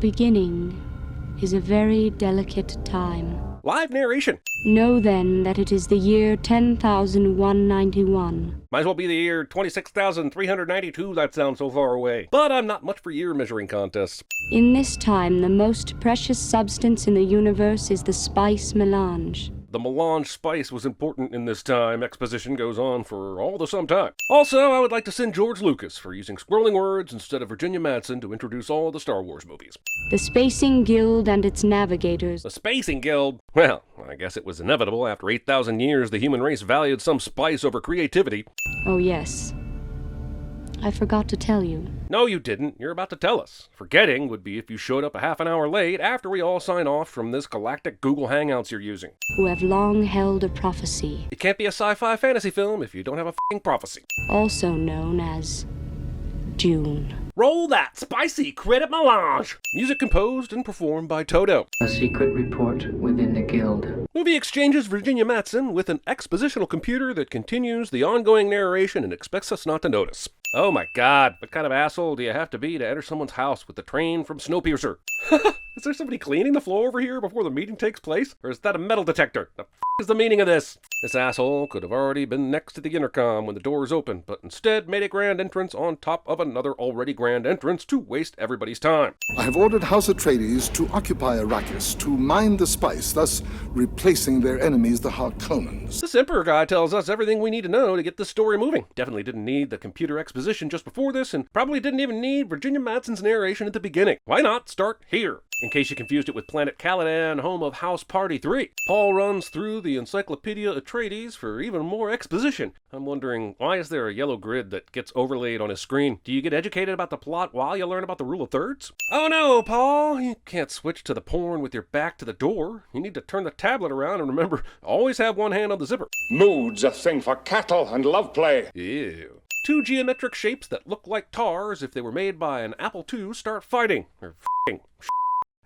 beginning is a very delicate time. Live narration. Know then that it is the year 10,191. Might as well be the year 26,392, that sounds so far away. But I'm not much for year measuring contests. In this time, the most precious substance in the universe is the spice melange. The melange spice was important in this time. Exposition goes on for all the some time. Also, I would like to send George Lucas for using scrolling words instead of Virginia Madsen to introduce all the Star Wars movies. The Spacing Guild and its navigators. The Spacing Guild? Well, I guess it was inevitable. After 8,000 years, the human race valued some spice over creativity. Oh yes. I forgot to tell you. No, you didn't. You're about to tell us. Forgetting would be if you showed up a half an hour late after we all sign off from this galactic Google Hangouts you're using. Who have long held a prophecy. It can't be a sci-fi fantasy film if you don't have a f***ing prophecy. Also known as Dune. Roll that spicy credit melange! Music composed and performed by Toto. A secret report within the guild. Movie exchanges Virginia Madsen with an expositional computer that continues the ongoing narration and expects us not to notice. Oh my god, what kind of asshole do you have to be to enter someone's house with the train from Snowpiercer? Is there somebody cleaning the floor over here before the meeting takes place? Or is that a metal detector? The f*** is the meaning of this? This asshole could have already been next to the intercom when the doors opened, but instead made a grand entrance on top of another already grand entrance to waste everybody's time. I have ordered House Atreides to occupy Arrakis to mine the spice, thus replacing their enemies, the Harkonnens. This Emperor guy tells us everything we need to know to get this story moving. Definitely didn't need the computer exposition just before this, and probably didn't even need Virginia Madsen's narration at the beginning. Why not start here? In case you confused it with Planet Caladan, home of House Party 3. Paul runs through the Encyclopedia Atreides for even more exposition. I'm wondering, why is there a yellow grid that gets overlaid on his screen? Do you get educated about the plot while you learn about the rule of thirds? Oh no, Paul, you can't switch to the porn with your back to the door. You need to turn the tablet around and remember, always have one hand on the zipper. Mood's a thing for cattle and love play. Ew. Two geometric shapes that look like tars if they were made by an Apple II start fighting. Or f***ing.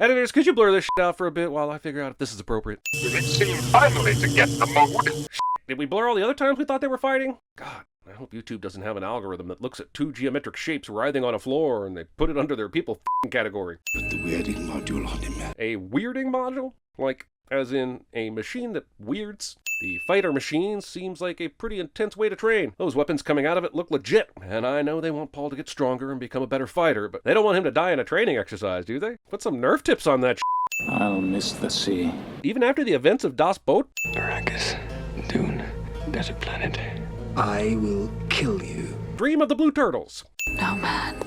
Editors, could you blur this shit out for a bit while I figure out if this is appropriate? It seemed finally to get the mood. Did we blur all the other times we thought they were fighting? God, I hope YouTube doesn't have an algorithm that looks at two geometric shapes writhing on a floor and they put it under their people f***ing category. Put the weirding module on him, man. A weirding module? Like, as in a machine that weirds? The fighter machine seems like a pretty intense way to train. Those weapons coming out of it look legit, and I know they want Paul to get stronger and become a better fighter, but they don't want him to die in a training exercise, do they? Put some nerf tips on that I'll miss the sea. Even after the events of Das Boot? Arrakis, Dune, desert planet. I will kill you. Dream of the Blue Turtles. No man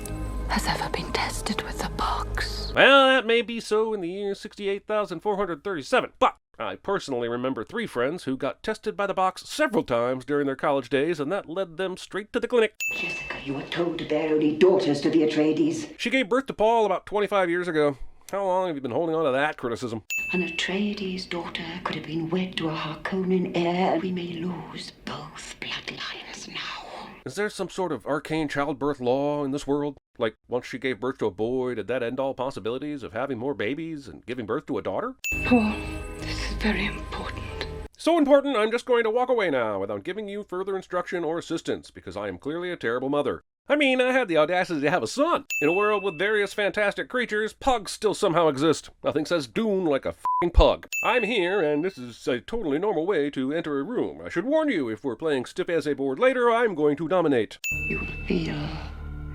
has ever been tested with the box. Well, that may be so in the year 68,437, but I personally remember 3 friends who got tested by the box several times during their college days, and that led them straight to the clinic. Jessica, you were told to bear only daughters to the Atreides. She gave birth to Paul about 25 years ago. How long have you been holding on to that criticism? An Atreides daughter could have been wed to a Harkonnen heir. We may lose both bloodlines now. Is there some sort of arcane childbirth law in this world? Like, once she gave birth to a boy, did that end all possibilities of having more babies and giving birth to a daughter? Paul, this is very important. So important, I'm just going to walk away now without giving you further instruction or assistance, because I am clearly a terrible mother. I mean, I had the audacity to have a son. In a world with various fantastic creatures, pugs still somehow exist. Nothing says Dune like a f***ing pug. I'm here, and this is a totally normal way to enter a room. I should warn you, if we're playing stiff as a board later, I'm going to dominate. You feel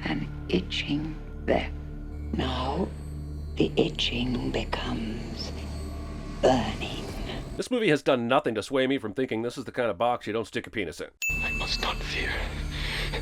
an itching there. Now, the itching becomes burning. This movie has done nothing to sway me from thinking this is the kind of box you don't stick your penis in. I must not fear.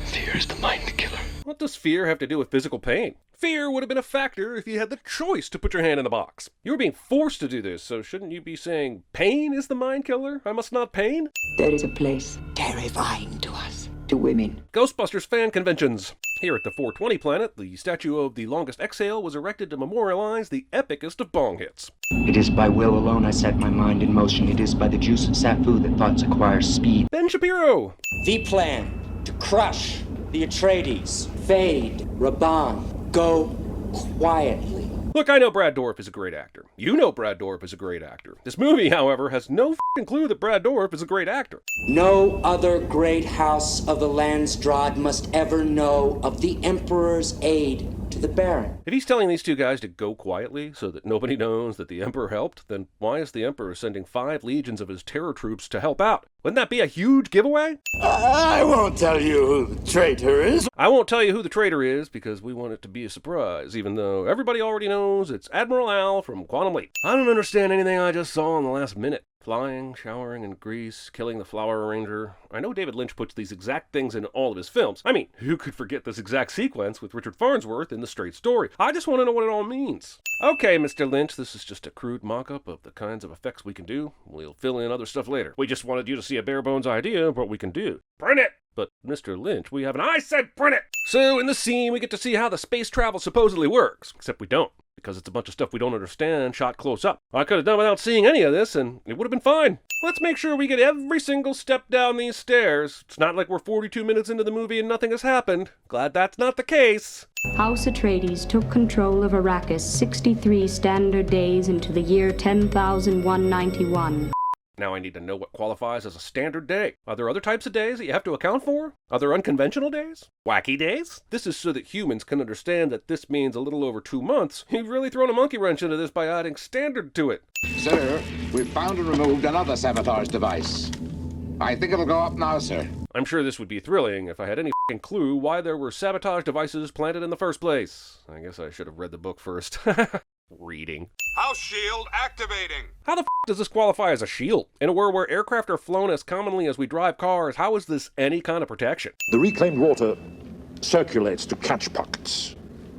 Fear is the mind killer. What does fear have to do with physical pain? Fear would have been a factor if you had the choice to put your hand in the box. You were being forced to do this, so shouldn't you be saying, pain is the mind killer? I must not pain? There is a place terrifying to us, to women. Ghostbusters fan conventions. Here at the 420 planet, the statue of the longest exhale was erected to memorialize the epicest of bong hits. It is by will alone I set my mind in motion. It is by the juice of Safu that thoughts acquire speed. Ben Shapiro. The plan to crush the Atreides. Fade, Raban, go quietly. Look, I know Brad Dourif is a great actor. You know Brad Dourif is a great actor. This movie, however, has no f***ing clue that Brad Dourif is a great actor. No other great house of the Landsdraad must ever know of the Emperor's aid to the Baron. If he's telling these two guys to go quietly so that nobody knows that the Emperor helped, then why is the Emperor sending 5 legions of his terror troops to help out? Wouldn't that be a huge giveaway? I won't tell you who the traitor is. I won't tell you who the traitor is because we want it to be a surprise, even though everybody already knows it's Admiral Al from Quantum Leap. I don't understand anything I just saw in the last minute. Flying, showering in grease, killing the flower arranger. I know David Lynch puts these exact things in all of his films. I mean, who could forget this exact sequence with Richard Farnsworth in The Straight Story? I just want to know what it all means. Okay, Mr. Lynch, this is just a crude mock-up of the kinds of effects we can do. We'll fill in other stuff later. We just wanted you to see a bare-bones idea of what we can do. Print it! But, Mr. Lynch, we haven't... I said print it! So, in this scene, we get to see how the space travel supposedly works. Except we don't. Because it's a bunch of stuff we don't understand shot close up. I could have done without seeing any of this, and it would have been fine. Let's make sure we get every single step down these stairs. It's not like we're 42 minutes into the movie and nothing has happened. Glad that's not the case. House Atreides took control of Arrakis 63 standard days into the year 10,191. Now I need to know what qualifies as a standard day. Are there other types of days that you have to account for? Are there unconventional days? Wacky days? This is so that humans can understand that this means a little over 2 months. You've really thrown a monkey wrench into this by adding standard to it. Sir, we've found and removed another sabotage device. I think it'll go up now, sir. I'm sure this would be thrilling if I had any f***ing clue why there were sabotage devices planted in the first place. I guess I should have read the book first. Reading. House shield activating. How the f*** does this qualify as a shield? In a world where aircraft are flown as commonly as we drive cars, how is this any kind of protection? The reclaimed water circulates to catch pockets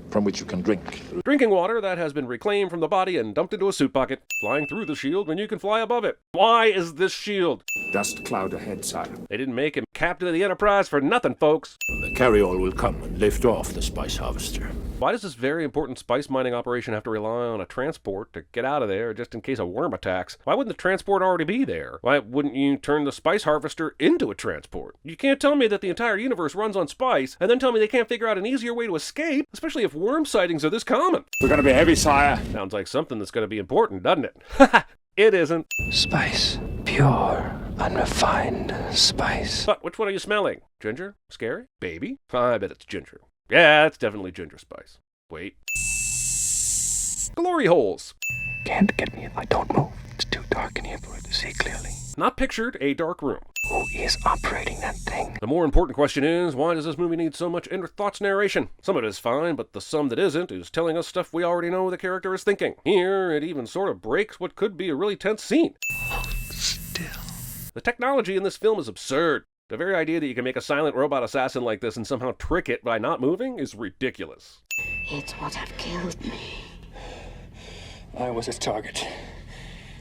from which you can drink. Drinking water that has been reclaimed from the body and dumped into a suit pocket. Flying through the shield when you can fly above it. Why is this shield? Dust cloud ahead, sire. They didn't make him captain of the Enterprise for nothing, folks. The carryall will come and lift off the spice harvester. Why does this very important spice mining operation have to rely on a transport to get out of there just in case a worm attacks? Why wouldn't the transport already be there? Why wouldn't you turn the spice harvester into a transport? You can't tell me that the entire universe runs on spice and then tell me they can't figure out an easier way to escape, especially if worm sightings are this common. We're gonna be heavy, sire. Sounds like something that's gonna be important, doesn't it? It isn't. Spice. Pure, unrefined spice. But which one are you smelling? Ginger? Scary? Baby? I bet it's ginger. Yeah, it's definitely ginger spice. Wait. Glory holes. Can't get me if I don't move. It's too dark in here for it to see clearly. Not pictured, a dark room. Who is operating that thing? The more important question is, why does this movie need so much inner thoughts narration? Some of it is fine, but the some that isn't is telling us stuff we already know the character is thinking. Here, it even sort of breaks what could be a really tense scene. Still. The technology in this film is absurd. The very idea that you can make a silent robot assassin like this and somehow trick it by not moving is ridiculous. It's what have killed me. I was his target.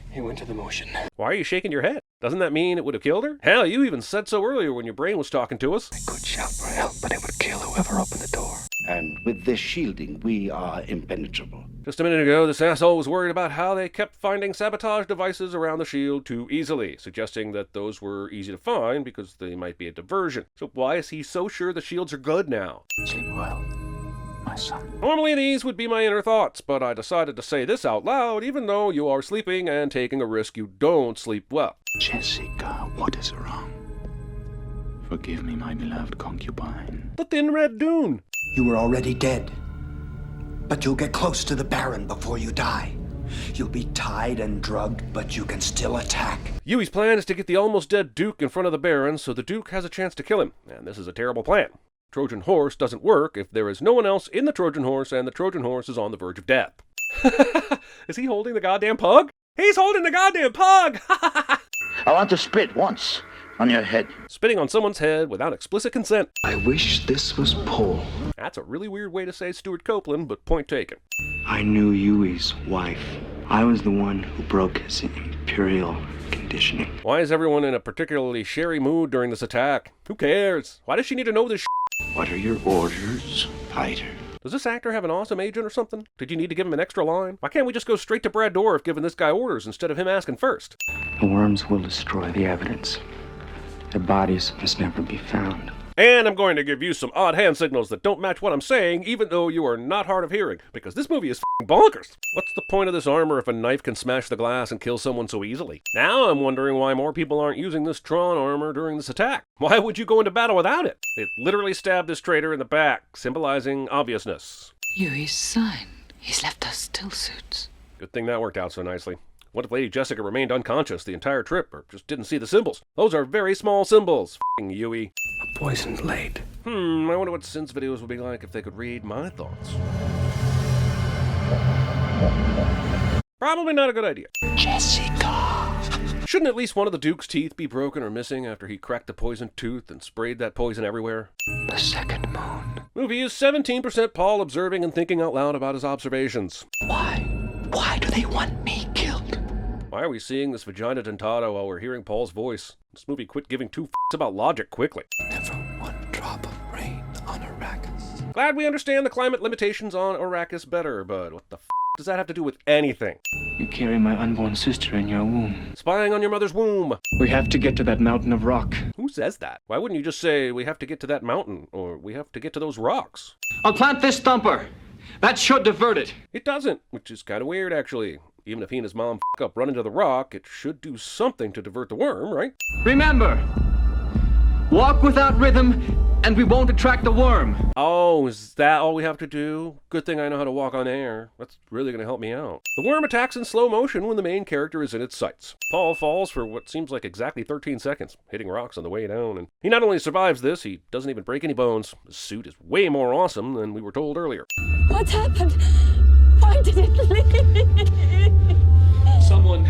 He went to the motion. Why are you shaking your head? Doesn't that mean it would have killed her? Hell, you even said so earlier when your brain was talking to us. I could shout for help, but it would kill whoever opened the door. And with this shielding, we are impenetrable. Just a minute ago, this asshole was worried about how they kept finding sabotage devices around the shield too easily, suggesting that those were easy to find because they might be a diversion. So why is he so sure the shields are good now? Sleep well, my son. Normally these would be my inner thoughts, but I decided to say this out loud even though you are sleeping and taking a risk you don't sleep well. Jessica, what is wrong? Forgive me, my beloved concubine. The thin red Dune. You were already dead. But you'll get close to the Baron before you die. You'll be tied and drugged, but you can still attack. Yui's plan is to get the almost dead Duke in front of the Baron so the Duke has a chance to kill him, and this is a terrible plan. Trojan horse doesn't work if there is no one else in the Trojan horse and the Trojan horse is on the verge of death. Is he holding the goddamn pug? He's holding the goddamn pug! I want to spit once on your head. Spitting on someone's head without explicit consent. I wish this was Paul. That's a really weird way to say Stuart Copeland, but point taken. I knew Yui's wife. I was the one who broke his imperial conditioning. Why is everyone in a particularly sherry mood during this attack? Who cares? Why does she need to know this shit? What are your orders, fighter? Does this actor have an awesome agent or something? Did you need to give him an extra line? Why can't we just go straight to Brad Dourif giving this guy orders instead of him asking first? The worms will destroy the evidence. Their bodies must never be found. And I'm going to give you some odd hand signals that don't match what I'm saying, even though you are not hard of hearing, because this movie is f***ing bonkers. What's the point of this armor if a knife can smash the glass and kill someone so easily? Now I'm wondering why more people aren't using this Tron armor during this attack. Why would you go into battle without it? It literally stabbed this traitor in the back, symbolizing obviousness. Yui's sign. He's left us still suits. Good thing that worked out so nicely. What if Lady Jessica remained unconscious the entire trip, or just didn't see the symbols? Those are very small symbols. F***ing Yui. A poisoned blade. I wonder what Sins videos would be like if they could read my thoughts. Probably not a good idea. Jessica. Shouldn't at least one of the Duke's teeth be broken or missing after he cracked a poisoned tooth and sprayed that poison everywhere? The second moon. Movie is 17% Paul observing and thinking out loud about his observations. Why? Why do they want me killed? Why are we seeing this vagina dentata while we're hearing Paul's voice? This movie quit giving two f***s about logic quickly. Never one drop of rain on Arrakis. Glad we understand the climate limitations on Arrakis better, but what the f*** does that have to do with anything? You carry my unborn sister in your womb. Spying on your mother's womb. We have to get to that mountain of rock. Who says that? Why wouldn't you just say, we have to get to that mountain, or we have to get to those rocks? I'll plant this thumper. That should divert it. It doesn't, which is kind of weird, actually. Even if he and his mom f*** up running to the rock, it should do something to divert the worm, right? Remember, walk without rhythm, and we won't attract the worm. Oh, is that all we have to do? Good thing I know how to walk on air. That's really going to help me out. The worm attacks in slow motion when the main character is in its sights. Paul falls for what seems like exactly 13 seconds, hitting rocks on the way down, and he not only survives this, he doesn't even break any bones. His suit is way more awesome than we were told earlier. What's happened? Why did it leave? Someone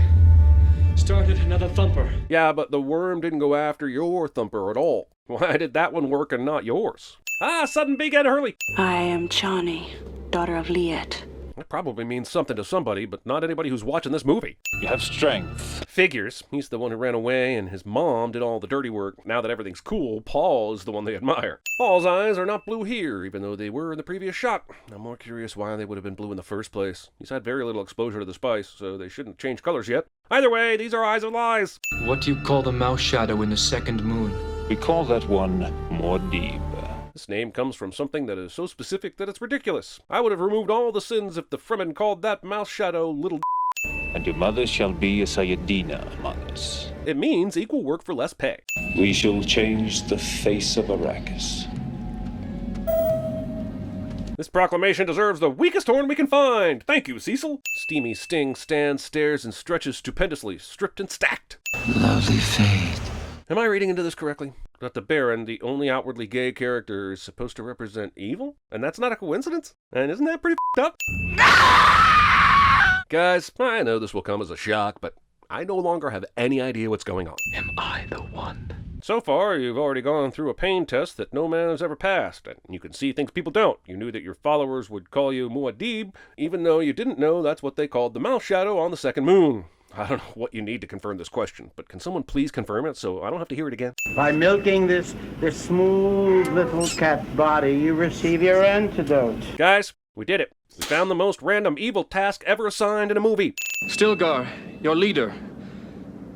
started another thumper. Yeah, but the worm didn't go after your thumper at all. Why did that one work and not yours? Ah, sudden big Ed Hurley. I am Chani, daughter of Liet. That probably means something to somebody, but not anybody who's watching this movie. You have strength. Figures. He's the one who ran away, and his mom did all the dirty work. Now that everything's cool, Paul is the one they admire. Paul's eyes are not blue here, even though they were in the previous shot. I'm more curious why they would have been blue in the first place. He's had very little exposure to the spice, so they shouldn't change colors yet. Either way, these are eyes of lies. What do you call the mouse shadow in the second moon? We call that one Muad'Dib. This name comes from something that is so specific that it's ridiculous. I would have removed all the sins if the Fremen called that mouse shadow little And your mother shall be a Sayyadina among us. It means equal work for less pay. We shall change the face of Arrakis. This proclamation deserves the weakest horn we can find. Thank you, Cecil. Steamy Sting stands, stares, and stretches stupendously, stripped and stacked. Lovely fate. Am I reading into this correctly? That the Baron, the only outwardly gay character, is supposed to represent evil? And that's not a coincidence? And isn't that pretty f***ed up? Guys, I know this will come as a shock, but I no longer have any idea what's going on. Am I the one? So far, you've already gone through a pain test that no man has ever passed, and you can see things people don't. You knew that your followers would call you Muad'Dib, even though you didn't know that's what they called the mouse shadow on the second moon. I don't know what you need to confirm this question, but can someone please confirm it so I don't have to hear it again? By milking this smooth little cat's body, you receive your antidote. Guys, we did it. We found the most random evil task ever assigned in a movie. Stilgar, your leader,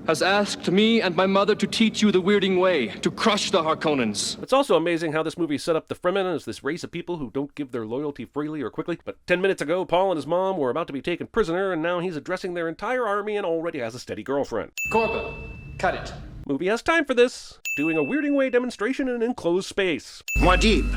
has asked me and my mother to teach you the Weirding Way, to crush the Harkonnens. It's also amazing how this movie set up the Fremen as this race of people who don't give their loyalty freely or quickly. But 10 minutes ago, Paul and his mom were about to be taken prisoner, and now he's addressing their entire army and already has a steady girlfriend. Corba, cut it. Movie has time for this. Doing a Weirding Way demonstration in an enclosed space. Muad'Dib.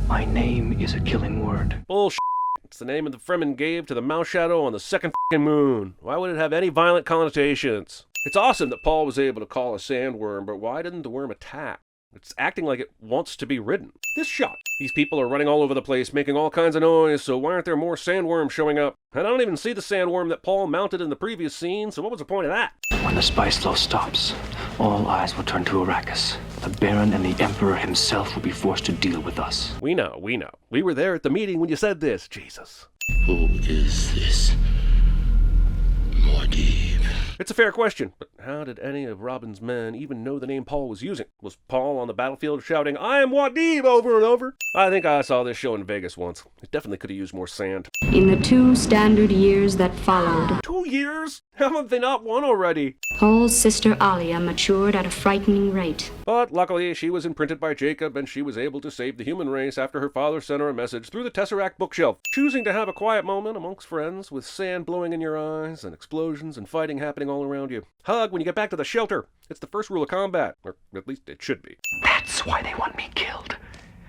My name is a killing word. Bullshit. It's the name that the Fremen gave to the mouse shadow on the second f***ing moon. Why would it have any violent connotations? It's awesome that Paul was able to call a sandworm, but why didn't the worm attack? It's acting like it wants to be ridden. This shot. These people are running all over the place, making all kinds of noise, so why aren't there more sandworms showing up? And I don't even see the sandworm that Paul mounted in the previous scene, so what was the point of that? When the spice flow stops, all eyes will turn to Arrakis. The Baron and the Emperor himself will be forced to deal with us. We know. We were there at the meeting when you said this, Jesus. Who is this Muad'Dib? It's a fair question, but how did any of Robin's men even know the name Paul was using? Was Paul on the battlefield shouting, "I am Muad'Dib," over and over? I think I saw this show in Vegas once. It definitely could have used more sand. In the 2 standard years that followed, 2 years? Haven't they not won already? Paul's sister Alia matured at a frightening rate. But luckily, she was imprinted by Jacob, and she was able to save the human race after her father sent her a message through the Tesseract bookshelf. Choosing to have a quiet moment amongst friends with sand blowing in your eyes and explosions and fighting happening happening all around you. Hug when you get back to the shelter. It's the first rule of combat, or at least it should be. That's why they want me killed.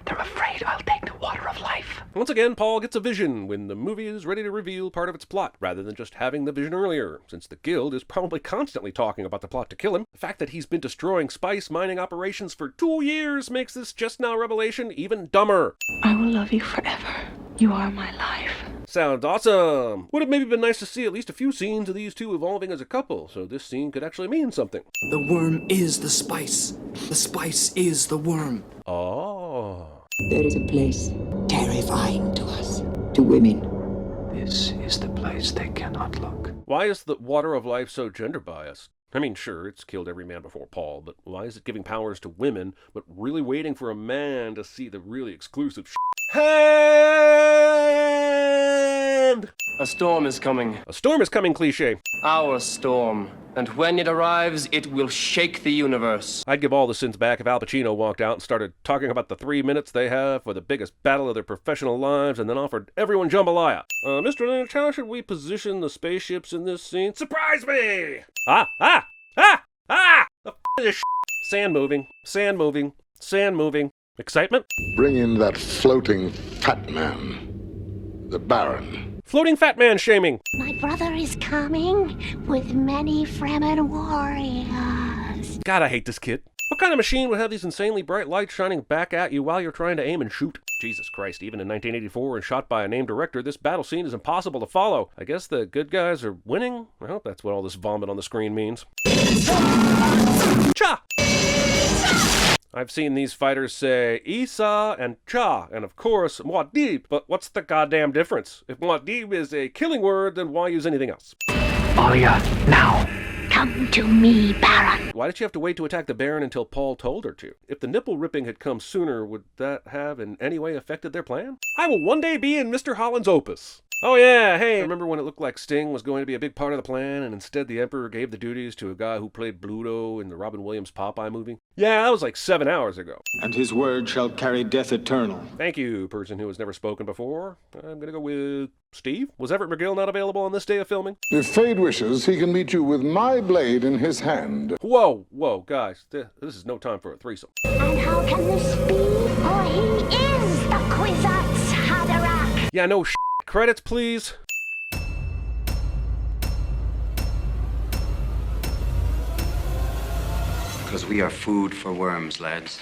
They're afraid I'll take the water of life. Once again, Paul gets a vision when the movie is ready to reveal part of its plot, rather than just having the vision earlier, since the Guild is probably constantly talking about the plot to kill him. The fact that he's been destroying spice mining operations for 2 years makes this just now revelation even dumber. I will love you forever. You are my life. Sounds awesome! Would have maybe been nice to see at least a few scenes of these two evolving as a couple, so this scene could actually mean something. The worm is the spice. The spice is the worm. Oh. There is a place terrifying to us, to women. This is the place they cannot look. Why is the water of life so gender biased? I mean, sure, it's killed every man before Paul, but why is it giving powers to women, but really waiting for a man to see the really exclusive hand? A storm is coming. A storm is coming, cliché. Our storm. And when it arrives, it will shake the universe. I'd give all the sins back if Al Pacino walked out and started talking about the 3 minutes they have for the biggest battle of their professional lives and then offered everyone jambalaya. Mr. Lynch, how should we position the spaceships in this scene? Surprise me! The f*** is this shit? Sand moving, sand moving, sand moving. Excitement? Bring in that floating fat man, the Baron. Floating fat man shaming. My brother is coming with many Fremen warriors. God, I hate this kid. What kind of machine would have these insanely bright lights shining back at you while you're trying to aim and shoot? Jesus Christ, even in 1984 and shot by a named director, this battle scene is impossible to follow. I guess the good guys are winning? I hope that's what all this vomit on the screen means. Cha! I've seen these fighters say Isa and Cha, and of course Muad'Dib, but what's the goddamn difference? If Muad'Dib is a killing word, then why use anything else? Alia, now! Come to me, Baron. Why did she have to wait to attack the Baron until Paul told her to? If the nipple ripping had come sooner, would that have in any way affected their plan? I will one day be in Mr. Holland's opus. Oh yeah, hey, remember when it looked like Sting was going to be a big part of the plan, and instead the Emperor gave the duties to a guy who played Bluto in the Robin Williams Popeye movie? Yeah, that was like 7 hours ago. And his word shall carry death eternal. Thank you, person who has never spoken before. I'm gonna go with Steve. Was Everett McGill not available on this day of filming? If Fade wishes, he can meet you with my blade in his hand. Whoa, guys, this is no time for a threesome. And how can this be? For he is the Kwisatz Haderach. Yeah, no shit. Credits, please. Because we are food for worms, lads.